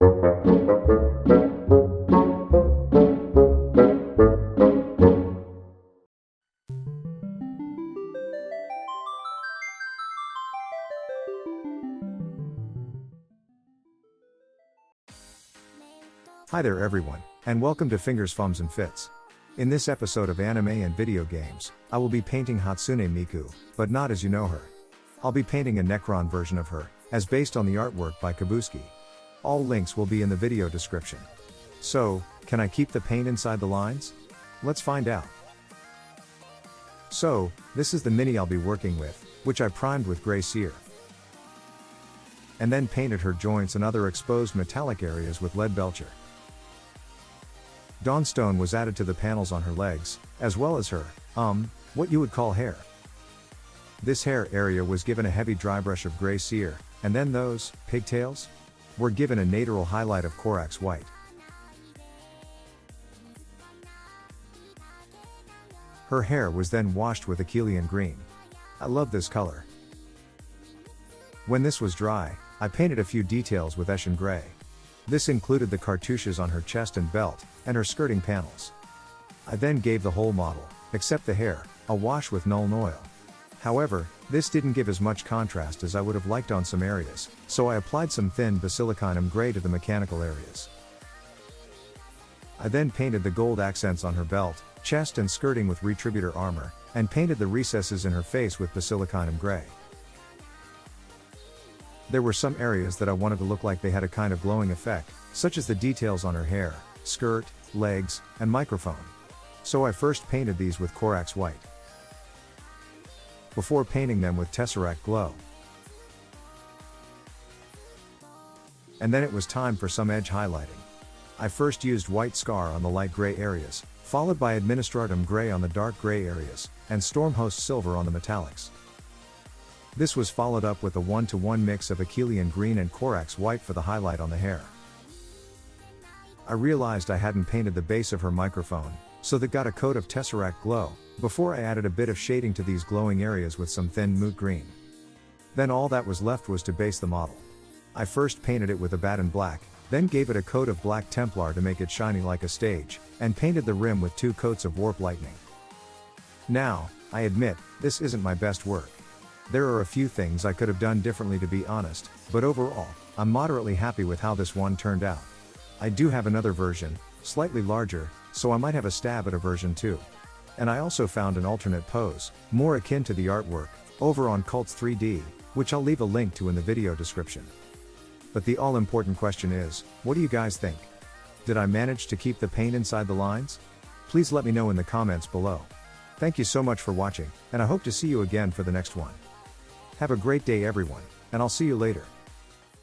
Hi there everyone, and welcome to Fingers Fums and Fits. In this episode of Anime and Video Games, I will be painting Hatsune Miku, but not as you know her. I'll be painting a Necron version of her, as based on the artwork by Kabewski. All links will be in the video description. So, can I keep the paint inside the lines? Let's find out. So, this is the mini I'll be working with, which I primed with gray cere. And then painted her joints and other exposed metallic areas with lead belcher. Dawnstone was added to the panels on her legs, as well as her, what you would call hair. This hair area was given a heavy dry brush of gray cere, and then those, pigtails, were given a natural highlight of Korax white. Her hair was then washed with Achillean green. I love this color. When this was dry, I painted a few details with Eshin gray. This included the cartouches on her chest and belt, and her skirting panels. I then gave the whole model, except the hair, a wash with Nuln Oil. However, this didn't give as much contrast as I would have liked on some areas, so I applied some thin basilicanum gray to the mechanical areas. I then painted the gold accents on her belt, chest and skirting with Retributor armor, and painted the recesses in her face with basilicanum gray. There were some areas that I wanted to look like they had a kind of glowing effect, such as the details on her hair, skirt, legs, and microphone. So I first painted these with Korax white, before painting them with Tesseract glow. And then it was time for some edge highlighting. I first used white scar on the light gray areas, followed by Administratum gray on the dark gray areas, and Stormhost silver on the metallics. This was followed up with a 1-to-1 mix of Achillean green and Korax white for the highlight on the hair. I realized I hadn't painted the base of her microphone, so that got a coat of Tesseract glow, before I added a bit of shading to these glowing areas with some thin moot green. Then all that was left was to base the model. I first painted it with Abaddon black, then gave it a coat of black Templar to make it shiny like a stage, and painted the rim with 2 coats of Warp Lightning. Now, I admit, this isn't my best work. There are a few things I could have done differently to be honest, but overall, I'm moderately happy with how this one turned out. I do have another version, slightly larger, so I might have a stab at a version 2. And I also found an alternate pose, more akin to the artwork, over on Cults 3D, which I'll leave a link to in the video description. But the all-important question is, what do you guys think? Did I manage to keep the paint inside the lines? Please let me know in the comments below. Thank you so much for watching, and I hope to see you again for the next one. Have a great day everyone, and I'll see you later.